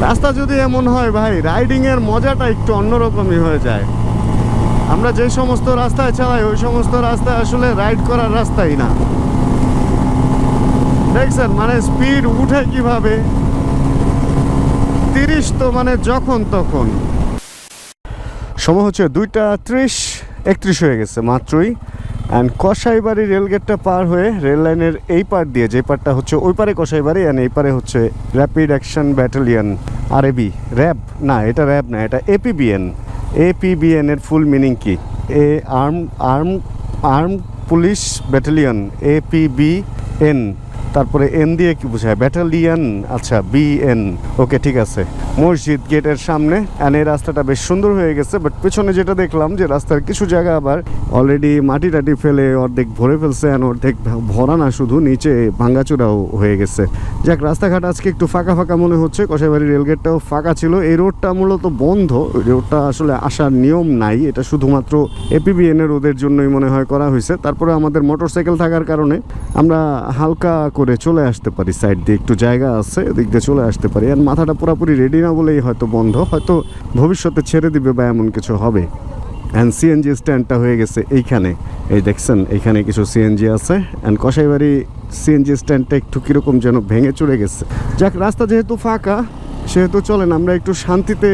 রাস্তা যদি এমন হয় ভাই, রাইডিংয়ের মজাটা একটু অন্যরকমই হয়ে যায়। আমরা যে সমস্ত রাস্তায় চালাই ওই সমস্ত রাস্তায় আসলে রাইড করার রাস্তাই না। দেখছেন মানে স্পিড উঠে কিভাবে, 30 তো মানে যখন তখন। সময় হচ্ছে 2:30-31 হয়ে গেছে মাত্রই। অ্যান্ড কসাইবাড়ি রেলগেটটা পার হয়ে রেল লাইনের এই পার দিয়ে, যে পারটা হচ্ছে ওই পারে কসাইবাড়ি অ্যান্ড এই পারে হচ্ছে র্যাপিড অ্যাকশন ব্যাটালিয়ন, আরএবি, র্যাব না, এটা র্যাব না, এটা এপিবিএন। এপিবিএন এর ফুল মিনিং কি? Arm police battalion, APBN. তারপরে এন দিয়ে কি বোঝায়? ব্যাটালিয়ন। আচ্ছা, বিএন। ওকে, ঠিক আছে। মসজিদ গেটের সামনে। অ্যান্ড এই রাস্তাটা বেশ সুন্দর হয়ে গেছে, বাট পেছনে যেটা দেখলাম যে রাস্তার কিছু জায়গা আবার অলরেডি মাটি টাটি ফেলে অর্ধেক ভরে ফেলছে, অ্যান্ড অর্ধেক ভরা না, শুধু নিচে ভাঙ্গাচুরাও হয়ে গেছে। যাক, রাস্তাঘাট আজকে একটু ফাঁকা ফাঁকা মনে হচ্ছে। কসাইবাড়ি রেলগেটটাও ফাঁকা ছিল। এই রোডটা মূলত বন্ধ, রোডটা আসলে আসার নিয়ম নাই, এটা শুধুমাত্র এপিবিএন এর ওদের জন্যই মনে হয় করা হয়েছে। তারপরে আমাদের মোটরসাইকেল থাকার কারণে আমরা হালকা করে চলে আসতে পারি, সাইড দিয়ে একটু জায়গা আছে, এদিক দিয়ে চলে আসতে পারি। আর মাথাটা পুরোপুরি রেডি না বলেই হয়তো বন্ধ, হয়তো ভবিষ্যতে ছেড়ে দিবে বা এমন কিছু হবে। অ্যান্ড সিএনজি স্ট্যান্ডটা হয়ে গেছে এইখানে, এই দেখছেন এইখানে কিছু সিএনজি আছে। অ্যান্ড কসাইবাড়ি সিএনজি স্ট্যান্ডটা একটু কীরকম যেন ভেঙে চলে গেছে। যাক, রাস্তা যেহেতু ফাঁকা সেহেতু চলেন আমরা একটু শান্তিতে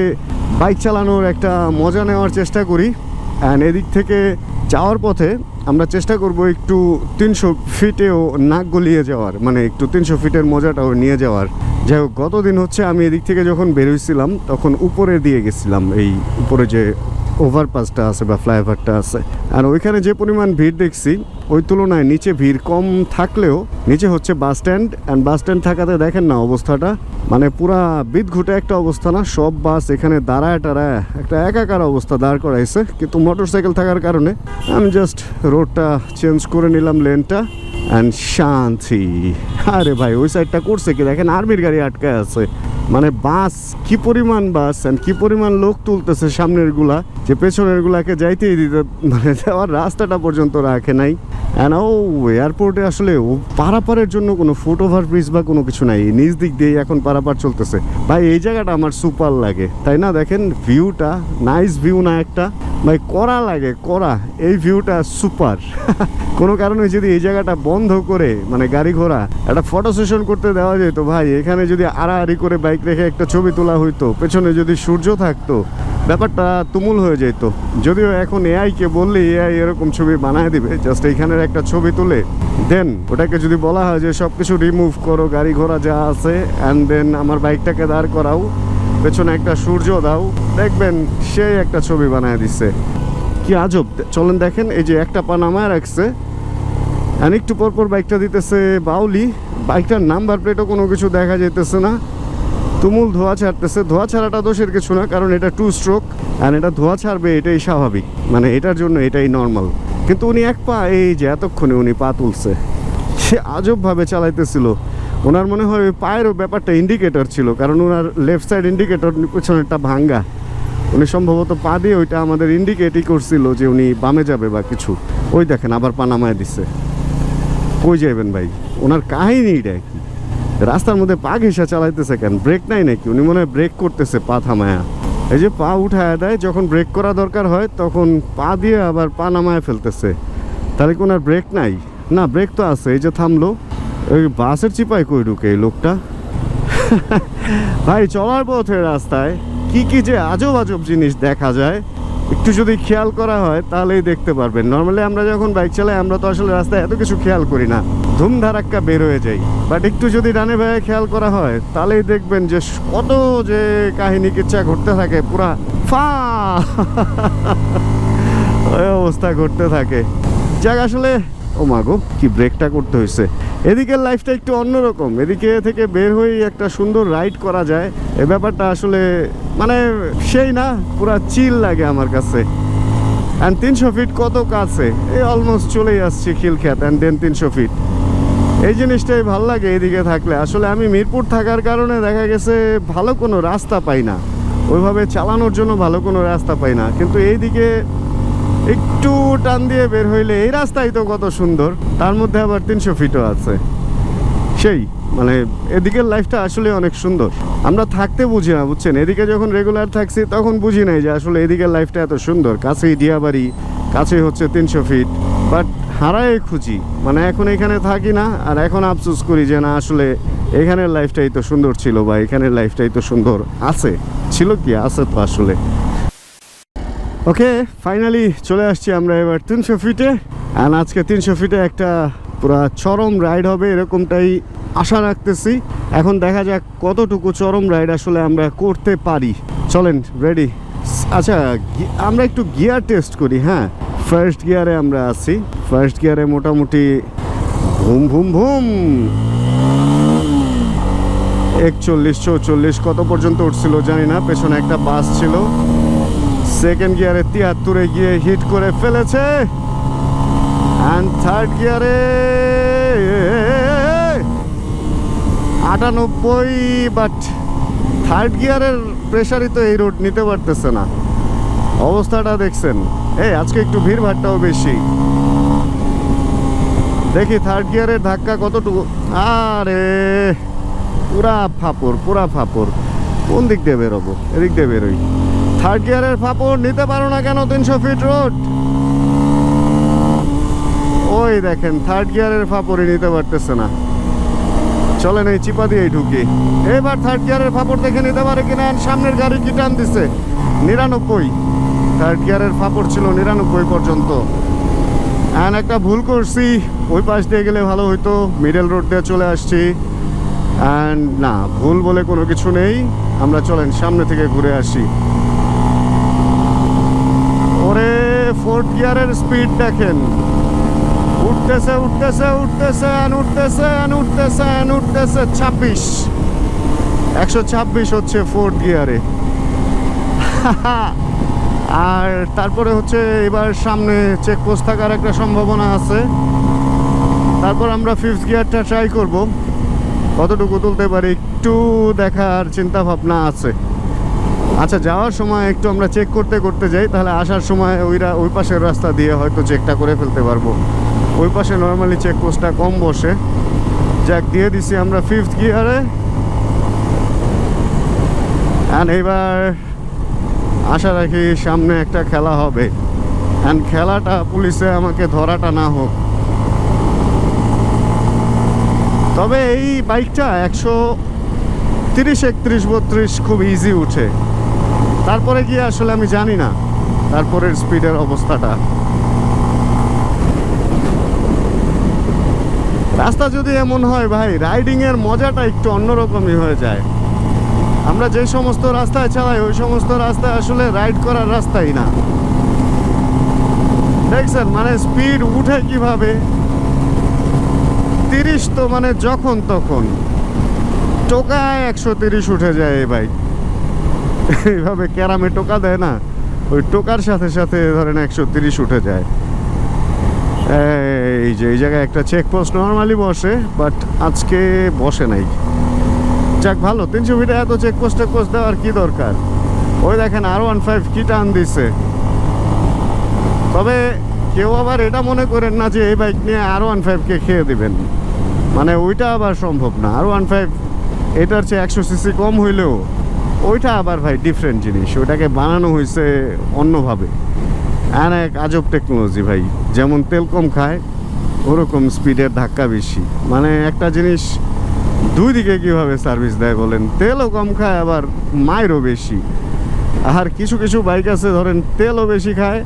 বাইক চালানোর একটা মজা নেওয়ার চেষ্টা করি। অ্যান্ড এদিক থেকে যাওয়ার পথে আমরা চেষ্টা করব একটু 300 ফিটেও নাক গলিয়ে যাওয়ার, মানে একটু 300 ফিটের মজাটাও নিয়ে যাওয়ার। যাই হোক, গতদিন হচ্ছে আমি এদিক থেকে যখন বেরোইছিলাম তখন উপরে দিয়ে গেছিলাম, এই উপরে যে ওভারপাসটা আছে বা ফ্লাইওভারটা আছে। আর ওইখানে যে পরিমাণ ভিড় দেখছি ওই তুলনায় নিচে ভিড় কম থাকলেও নিচে হচ্ছে bus stand. And bus stand থাকাতে দেখেন না অবস্থাটা, মানে পুরা বিদঘুটে একটা অবস্থা না, সব বাস এখানে দাঁড়ায় টাড়ায় একটা একাকার অবস্থা দাঁড় করাইছে। কিন্তু মোটরসাইকেল থাকার কারণে আমি জাস্ট রোডটা চেঞ্জ করে নিলাম, লেনটা, অ্যান্ড শান্তি। আরে ভাই, ওই সাইডটা করছে কি দেখেন, আর্মির গাড়ি আটকায় আছে। মানে বাস, কি পরিমাণ বাস অ্যান্ড কি পরিমাণ লোক তুলতেছে সামনের গুলা, যে পেছনের গুলাকে যাইতেই দিতে মানে দেওয়ার রাস্তাটা পর্যন্ত রাখে নাই। অ্যান্ড ও এয়ারপোর্টে আসলে পারাপারের জন্য কোনো ফুট ওভার ব্রিজ বা কোনো কিছু নাই, নিজ দিক দিয়ে এখন পারাপার চলতেছে। ভাই এই জায়গাটা আমার সুপার লাগে, তাই না? দেখেন ভিউটা, নাইস ভিউ না একটা ভাই, করা লাগে করা, এই ভিউটা সুপার। কোনো কারণে যদি এই জায়গাটা বন্ধ করে মানে গাড়ি ঘোড়া একটা ফটো সেশন করতে দেওয়া যেত ভাই, এখানে যদি আড়াআড়ি করে বাইক রেখে একটা ছবি তোলা হইতো, পেছনে যদি সূর্য থাকতো, ব্যাপারটা তুমুল হয়ে যেত। যদিও এখন এআইকে বললে এআই এরকম ছবি বানায় দিবে, জাস্ট এইখানের একটা ছবি তুলে দেন ওটাকে যদি বলা হয় যে সব কিছু রিমুভ করো, গাড়ি ঘোড়া যা আছে, অ্যান্ড দেন আমার বাইকটাকে দাঁড় করাও, পেছনে একটা সূর্য দাও, দেখবেন সেই একটা ছবি বানায় দিচ্ছে। কি আজব! চলেন দেখেন, এই যে একটা পা নামায় রাখছে, আর একটু পরপর বাইকটা দিতেছে বাউলি, বাইকটার নাম্বার প্লেটও কোনো কিছু দেখা যেতেছে না, তুমুল ধোঁয়া ছাড়তেছে। ধোঁয়া ছাড়াটা দোষের কিছু না, কারণ এটা 2 স্ট্রোক, আর এটা ধোঁয়া ছাড়বে এটাই স্বাভাবিক, মানে এটার জন্য এটাই নর্মাল। কিন্তু উনি এক পা, এই যে এতক্ষণে উনি পা তুলছে, সে আজবভাবে চালাইতেছিল। ওনার মনে হয় ওই পায়েরও ব্যাপারটা ইন্ডিকেটর ছিল, কারণ ওনার লেফট সাইড ইন্ডিকেটর পেছনেরটা ভাঙ্গা, উনি সম্ভবত পা দিয়ে ওইটা আমাদের ইন্ডিকেটই করছিল যে উনি বামে যাবে বা কিছু। ওই দেখেন আবার পা নামায় দিচ্ছে। কই যাবেন ভাই, ওনার কাহিনীটা কি? রাস্তার মধ্যে পা ঘেঁষা চালাইতেছে কেন? ব্রেক নাই নাকি? উনি মনে হয় ব্রেক করতেছে পা থামায়া। এই যে পা উঠায় দেয়, যখন ব্রেক করা দরকার হয় তখন পা দিয়ে আবার পা নামায় ফেলতেছে। তাহলে কি ওনার ব্রেক নাই? না, ব্রেক তো আছে। এই যে থামলো, ওই বাসের চিপায় কই ঢুকে এই লোকটা? ভাই চলার পথে রাস্তায় কি কি যে আজব আজব জিনিস দেখা যায়, একটু যদি খেয়াল করা হয় তাহলেই দেখতে পারবেন। নর্মালি আমরা যখন বাইক চালাই আমরা তো আসলে রাস্তায় এত কিছু খেয়াল করি না, ধুমধারাক্কা বের হয়ে যাই। বাট একটু যদি ডানে ভাইয়ে খেয়াল করা হয় তাহলেই দেখবেন যে কত যে কাহিনী কিচ্ছা ঘটতে থাকে, পুরা ফা ওই অবস্থা ঘটতে থাকে। যাক, আসলে ও মাগো, কি ব্রেকটা করতে হয়েছে। এদিকের লাইফটা একটু অন্যরকম, এদিকে থেকে বের হয়েই একটা সুন্দর রাইড করা যায়। এই ব্যাপারটা আসলে মানে সেই না, পুরা চিল লাগে আমার কাছে। অ্যান্ড 300 ফিট কত কাছে, এই অলমোস্ট চলেই আসছি খিলখ্যাত, অ্যান্ড দেন 300 ফিট। এই জিনিসটাই ভাল লাগে এদিকে থাকলে। আসলে আমি মিরপুর থাকার কারণে দেখা গেছে ভালো কোনো রাস্তা পাই না, ওইভাবে চালানোর জন্য ভালো কোনো রাস্তা পাই না। কিন্তু এইদিকে একটু টান দিয়ে বের হইলে এই রাস্তাই তো কত সুন্দর, তার মধ্যে আবার 300 ফিটও আছে। সেই মানে এদিকের লাইফটা আসলে অনেক সুন্দর। আমরা থাকতে বুঝি না, বুঝছেন, এদিকে যখন রেগুলার থাকছি তখন বুঝি নাই যে আসলে এদিকের লাইফটা এত সুন্দর। কাছেই ডিয়াবাড়ি, কাছেই হচ্ছে 300 ফিট, বাট হারায় খুঁজি। মানে এখন এখানে থাকি না, আর এখন আফসোস করি যে না আসলে এখানের লাইফটাই তো সুন্দর ছিল, বা এখানের লাইফটাই তো সুন্দর আছে, ছিল কি আছে তো আসলে। ওকে, ফাইনালি চলে আসছি আমরা এবার 300 ফিটে। অ্যান্ড আজকে 300 ফিটে একটা পুরা চরম রাইড হবে এরকমটাই আশা রাখতেছি। এখন দেখা যাক কতটুকু চরম রাইড আসলে আমরা করতে পারি। চলেন, রেডি? আচ্ছা, আমরা একটু গিয়ার টেস্ট করি। হ্যাঁ, ফার্স্ট গিয়ারে আমরা আছি। ফার্স্ট গিয়ারে মোটামুটি ভুম ভুম ভুম 41-44 কত পর্যন্ত উঠছিল জানি না, পেছনে একটা বাস ছিল। সেকেন্ড গিয়ারে 73-এ গিয়ে হিট করে ফেলেছে। অ্যান্ড থার্ড গিয়ারে 98, বাট থার্ড গিয়ারের প্রেশারই তো এই রোড নিতে পারতেছে না। অবস্থাটা দেখছেন? আজকে একটু ভিড় ভাড়টাও বেশি। দেখি থার্ড গিয়ারের ধাক্কা কতটুকু। আরে পুরা ফাপড়, পুরা ফাপড়। কোন দিক দিয়ে বেরোবো? এদিক দিয়ে বেরোই। থার্ড গিয়ারের ফাপড় নিতে পারো না কেন 300 ফিট রোড? ওই দেখেন থার্ড গিয়ারের ফাপড়ই নিতে পারতেছে না। চলেন এই চিপা দিয়েই ঢুকি। এবার থার্ড গিয়ারের ফাপড় দেখে নিতে পারে কিনা। সামনের গাড়ি কি টান দিছে? 99। থার্ড গিয়ারের ফাপড় ছিল 99 পর্যন্ত। অ্যান্ড একটা ভুল করছি, ওই পাশ দিয়ে গেলে ভালো হইতো। মিডল রোড দিয়ে চলে আসছি। অ্যান্ড না, ভুল বলে কোনো কিছু নেই। আমরা চলেন সামনে থেকে ঘুরে আসি। ওরে ফোর্থ গিয়ারের স্পিড দেখেন, উঠতেছে উঠতেছে উঠতেছে উঠতেছে উঠতেছে উঠতেছে 26, 126 হচ্ছে ফোর্থ গিয়ারে। আর তারপরে হচ্ছে এবার সামনে চেকপোস্ট থাকার একটা সম্ভাবনা আছে। তারপর আমরা ফিফথ গিয়ারটা ট্রাই করব, কতটুকু তুলতে পারি একটু দেখার চিন্তা ভাবনা আছে। আচ্ছা, যাওয়ার সময় একটু আমরা চেক করতে করতে যাই, তাহলে আসার সময় ওই পাশের রাস্তা দিয়ে হয়তো চেকটা করে ফেলতে পারবো। ওই পাশে নর্মালি চেকপোস্টটা কম বসে। জ্যাক দিয়ে দিছি আমরা ফিফথ গিয়ারে। অ্যান্ড এবার আশা রাখি সামনে একটা খেলা হবে। অ্যান্ড খেলাটা পুলিশে আমাকে ধরাটা না হোক। তবে এই বাইকটা 130, 31, 32 খুব ইজি উঠে। তারপরে গিয়ে আসলে আমি জানি না তারপরের স্পিডের অবস্থাটা। রাস্তা যদি এমন হয় ভাই, রাইডিংয়ের মজাটা একটু অন্যরকমই হয়ে যায়। আমরা যে সমস্ত রাস্তায় চালাই ওই সমস্ত রাস্তায় আসলে রাইড করার রাস্তাই না। দেখছেন মানে স্পিড উঠে কিভাবে? 30 তো মানে যখন তখন টোকায় 130 উঠে যায় এই বাইক। এইভাবে ক্যারামে টোকা দেয় না, ওই টোকার সাথে সাথে ধরেন 130 উঠে যায়। এই যে এই জায়গায় একটা চেকপোস্ট নর্মালি বসে, বাট আজকে বসে নাই। যাক ভালো, 300 ফিটে এত চেকপোস্ট দেওয়ার কি দরকার? ওই দেখেন R15 কি টান দিছে। তবে কেউ আবার এটা মনে করেন না যে এই বাইক নিয়ে R15কে খেয়ে দিবেন, মানে ওইটা আবার সম্ভব না। R15 এটার চেয়ে 100 সিসি কম হইলেও ওইটা আবার ভাই ডিফারেন্ট জিনিস, ওইটাকে বানানো হয়েছে অন্যভাবে। আর এক আজব টেকনোলজি ভাই, যেমন তেল কম খায় ওরকম স্পিডের ধাক্কা বেশি। মানে একটা জিনিস দুই দিকে কীভাবে সার্ভিস দেয় বলেন? তেলও কম খায় আবার মাইরও বেশি। আর কিছু কিছু বাইক আছে ধরেন তেলও বেশি খায়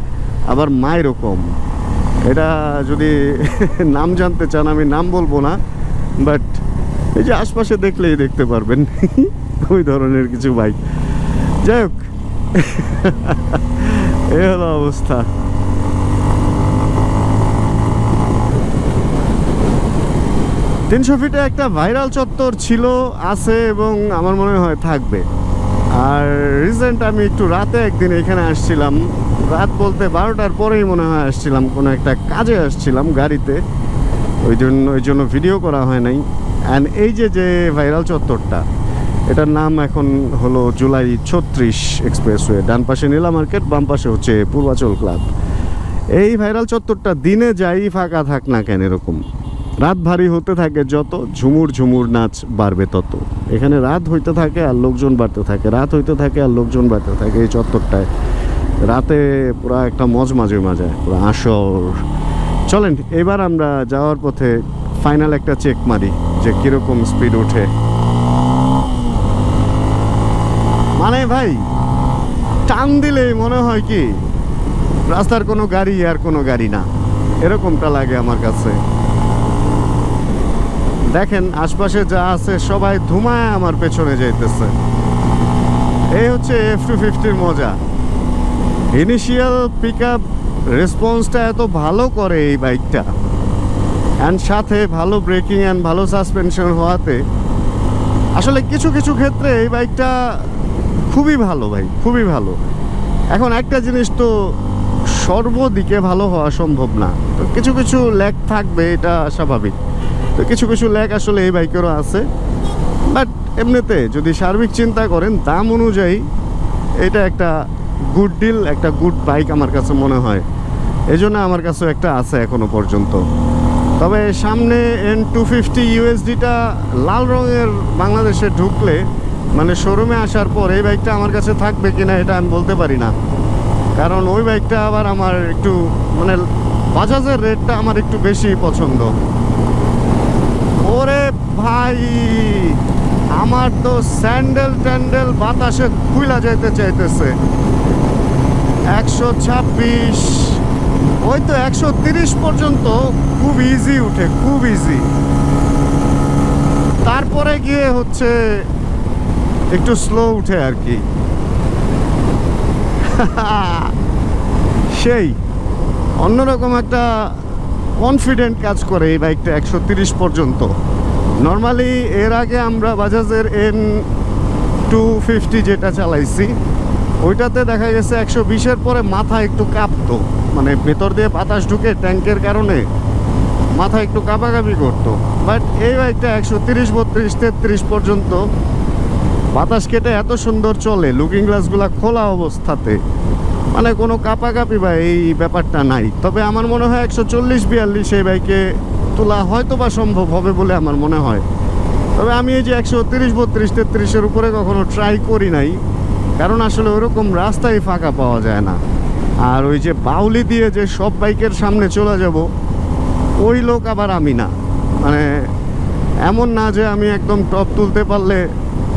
আবার মাইরও কম। এটা যদি নাম জানতে চান আমি নাম বলবো না, বাট এই যে আশপাশে দেখলেই দেখতে পারবেন ওই ধরনের কিছু বাইক। যাই হোক, এই হলো অবস্থা। তিনশো ফিটে একটা ভাইরাল চত্বর ছিল, আছে এবং আমার মনে হয় থাকবে। আর রিসেন্ট আমি একটু রাতে একদিন এখানে আসছিলাম, রাত বলতে 12টার পরেই মনে হয় আসছিলাম, কোনো একটা কাজে আসছিলাম গাড়িতে, ওই জন্য ভিডিও করা হয় নাই। অ্যান্ড এই যে ভাইরাল চত্বরটা, এটার নাম এখন হলো জুলাই 36 এক্সপ্রেসওয়ে। ডান পাশে নীলা মার্কেট, বাম পাশে হচ্ছে পূর্বাচল ক্লাব। এই ভাইরাল চত্বরটা দিনে যাই ফাঁকা থাক না কেন এরকম, রাত ভারী হতে থাকে যত, ঝুমুর ঝুমুর নাচ বাড়বে তত। এখানে রাত হইতে থাকে আর লোকজন বাড়তে থাকে, রাত হইতে থাকে আর লোকজন বাড়তে থাকে। এই চত্বরটায় রাতে পুরো একটা মজা পুরো আসর। চলেন এবার আমরা যাওয়ার পথে ফাইনাল একটা চেক মারি যে কিরকম স্পিড ওঠে। মানে ভাই টান দিলেই মনে হয় কি রাস্তার কোনো গাড়ি আর কোনো গাড়ি না, এরকমটা লাগে আমার কাছে। দেখেন আশপাশে যা আছে সবাই ধুমায় আমার পেছনে যাইতেছে। এই হচ্ছে F250-র মজা। ইনিশিয়াল পিক আপ রেসপন্সটা এত ভালো করে এই বাইকটা, অ্যান্ড সাথে ভালো ব্রেকিং অ্যান্ড ভালো সাসপেনশন হওয়াতে আসলে কিছু কিছু ক্ষেত্রে এই বাইকটা খুবই ভালো ভাই, খুবই ভালো। এখন একটা জিনিস তো সর্বদিকে ভালো হওয়া সম্ভব না, তো কিছু কিছু ল্যাগ থাকবে, এটা স্বাভাবিক। তো কিছু কিছু ল্যাগ আসলে এই বাইকেরও আছে, বাট এমনিতে যদি সার্বিক চিন্তা করেন দাম অনুযায়ী এটা একটা গুড ডিল, একটা গুড বাইক আমার কাছে মনে হয়। এই জন্য আমার কাছেও একটা আছে এখনো পর্যন্ত। তবে সামনে N250 USDটা লাল রঙের বাংলাদেশে ঢুকলে, মানে শোরুমে আসার পর এই বাইকটা আমার কাছে থাকবে কিনা এটা আমি বলতে পারি না, কারণ ওই বাইকটা আবার আমার একটু মানে বাজাজের রেটটা আমার একটু বেশি পছন্দ। ওরে ভাই আমার তো স্যান্ডেল ট্যান্ডেল বাতাসে খুইলা যাইতে চাইতেছে। 126, ওই তো 130 পর্যন্ত খুব ইজি উঠে, খুব ইজি। তারপরে গিয়ে হচ্ছে একটু স্লো উঠে আর কি। সেই অন্যরকম একটা কনফিডেন্ট কাজ করে এই বাইকটা 130 পর্যন্ত। নর্মালি এর আগে আমরা বাজাজের N250 যেটা চালাইছি ওইটাতে দেখা গেছে 120-এর পরে মাথা একটু কাঁপতো, মানে ভেতর দিয়ে বাতাস ঢুকে ট্যাঙ্কের কারণে মাথা একটু কাঁপাকাঁপি করতো। বাট এই বাইকটা 130, 32, 33 পর্যন্ত বাতাস কেটে এত সুন্দর চলে, লুকিং গ্লাসগুলো খোলা অবস্থাতে, মানে কোনো কাঁপাকাঁপি বা এই ব্যাপারটা নাই। তবে আমার মনে হয় 140, 42 এই বাইকে তোলা হয়তো বা সম্ভব হবে বলে আমার মনে হয়। তবে আমি এই যে 130, 32, 33-এর উপরে কখনো ট্রাই করি নাই, কারণ আসলে ওরকম রাস্তায় ফাঁকা পাওয়া যায় না। আর ওই যে বাউলি দিয়ে যে সব বাইকের সামনে চলে যাব ওই লোক আবার আমি না। মানে এমন না যে আমি একদম টপ তুলতে পারলে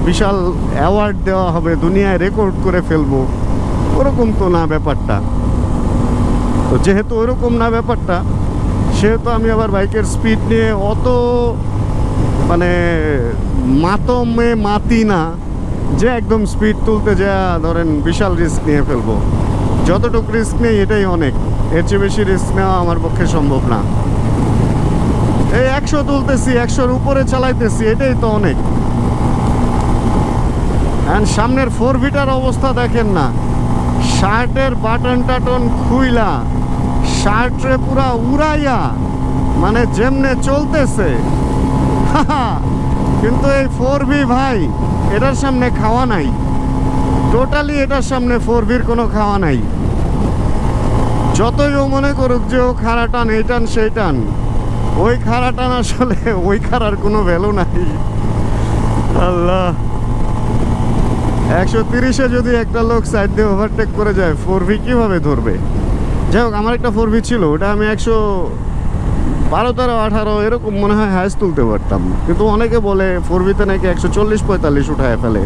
বিশাল অ্যাওয়ার্ড দেওয়া হবে, দুনিয়ায় রেকর্ড করে ফেলবো, ওরকম তো না ব্যাপারটা। তো যেহেতু ওরকম না ব্যাপারটা, সেহেতু আমি আবার বাইকের স্পিড নিয়ে অত মানে মাতমে মাতি না যে একদম স্পিড তুলতে যা ধরেন বিশাল রিস্ক নিয়ে ফেলবো। যতটুকু রিস্ক নেই এটাই অনেক, এর চেয়ে বেশি রিস্ক নেওয়া আমার পক্ষে সম্ভব না। এই 100 তুলতেছি, 100-র উপরে চালাইতেছি, এটাই তো অনেক। অ্যান্ড সামনের 4ভিটার অবস্থা দেখেন না, শার্টের বাটন টাটন খুইলা শার্টরে পুরা উড়াইয়া মানে যেমনে চলতেছে। কিন্তু এই 4V ভাই এটার সামনে খাওয়া নাই, টোটালি এটার সামনে 4Vর কোনো খাওয়া নাই। যতই ও মনে করুক যে ও খাড়া টান, এই টান সেই টান, ওই খাড়া টান আসলে ওই খাড়ার কোনো ভ্যালু নাই। আল্লাহ, 130-এ যদি একটা লোক সাইড দিয়ে ওভারটেক করে যায় 4V কিভাবে ধরবে? যাই হোক, আমার একটা 4V ছিল, ওটা আমি 112, 13, 18 এরকম মনে হয় হাইস্ট তুলতে পারতাম। কিন্তু অনেকে বলে 4Vতে নাকি 140, 45 উঠায় ফেলে।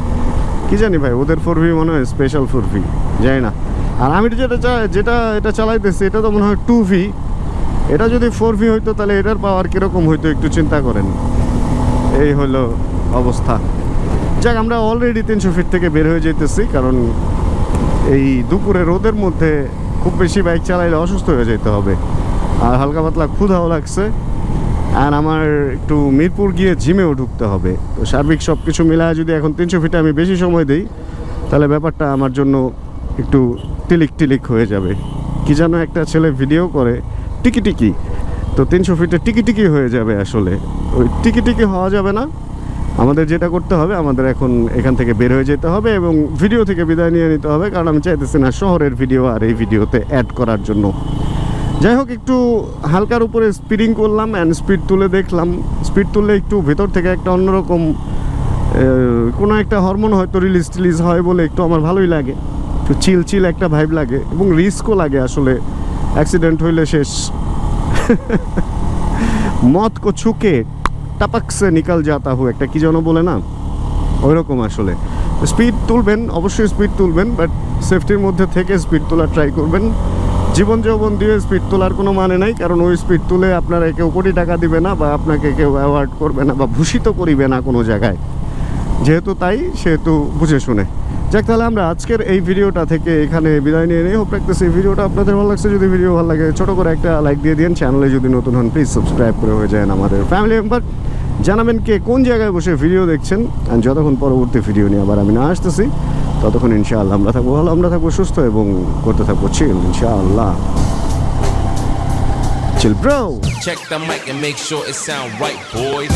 কি জানি ভাই, ওদের 4V মনে হয় স্পেশাল 4V, জানি না। আর আমি যেটা এটা চালাইতেছি এটা তো মনে হয় 2V। এটা যদি 4V হইতো তাহলে এটার পাওয়ার কীরকম হইতো একটু চিন্তা করেন। এই হলো অবস্থা। যাক, আমরা অলরেডি 300 ফিট থেকে বের হয়ে যেতেছি, কারণ এই দুপুরে রোদের মধ্যে খুব বেশি বাইক চালাইলে অসুস্থ হয়ে যেতে হবে। আর হালকা পাতলা ক্ষুধাও লাগছে, আর আমার একটু মিরপুর গিয়ে জিমেও ঢুকতে হবে। তো সার্বিক সব কিছু মিলায় যদি এখন 300 ফিটে আমি বেশি সময় দিই তাহলে ব্যাপারটা আমার জন্য একটু টিলিক হয়ে যাবে। কি যেন একটা ছেলে ভিডিও করে টিকি, তো 300 ফিটে টিকি হয়ে যাবে। আসলে ওই টিকি হওয়া যাবে না, আমাদের যেটা করতে হবে, আমাদের এখন এখান থেকে বের হয়ে যেতে হবে এবং ভিডিও থেকে বিদায় নিয়ে নিতে হবে, কারণ আমি চাইতেছি না শহরের ভিডিও আর এই ভিডিওতে অ্যাড করার জন্য। যাই হোক, একটু হালকার উপরে স্পিডিং করলাম অ্যান্ড স্পিড তুলে দেখলাম। স্পিড তুললে একটু ভেতর থেকে একটা অন্যরকম কোনো একটা হরমোন হয়তো রিলিজ হয় বলে একটু আমার ভালোই লাগে, একটু চিল একটা ভাইব লাগে এবং রিস্কও লাগে। আসলে অ্যাক্সিডেন্ট হইলে শেষ। মত কো ছুকে টাপাক সে নিকাল যাতা হু, একটা কি যেন বলে না, ওই রকম। আসলে স্পিড তুলবেন, অবশ্যই স্পিড তুলবেন, বাট সেফটির মধ্যে থেকে স্পিড তোলার ট্রাই করবেন। জীবন যৌবন দিয়ে স্পিড তোলার কোনো মানে নাই, কারণ ওই স্পিড তুলে আপনারা কেউ কোটি টাকা দিবে না বা আপনাকে কেউ অ্যাওয়ার্ড করবে না বা ভূষিত করিবে না কোনো জায়গায়। যেহেতু তাই সেহেতু বুঝে শুনে। যাক, তাহলে আমরা আজকের এই ভিডিওটা থেকে এখানে বিদায় নিয়ে নিই। হোপ রাখতেছি এই ভিডিওটা আপনাদের ভালো লাগছে। যদি ভিডিও ভালো লাগে ছোটো করে একটা লাইক দিয়ে দিন। চ্যানেলে যদি নতুন হন প্লিজ সাবস্ক্রাইব করে হয়ে যান আমাদের ফ্যামিলি মেম্বার। জানাবেন কে কোন জায়গায় বসে ভিডিও দেখছেন, আর যতক্ষণ পরবর্তী ভিডিও নিয়ে আবার আমি না আসতেছি ততক্ষণ ইনশাআল্লাহ আমরা থাকবো ভালো, আমরা থাকবো সুস্থ এবং করতে থাকবো চিল ইনশাআল্লাহ। Chill bro. Check the mic and make sure it sound right, boys.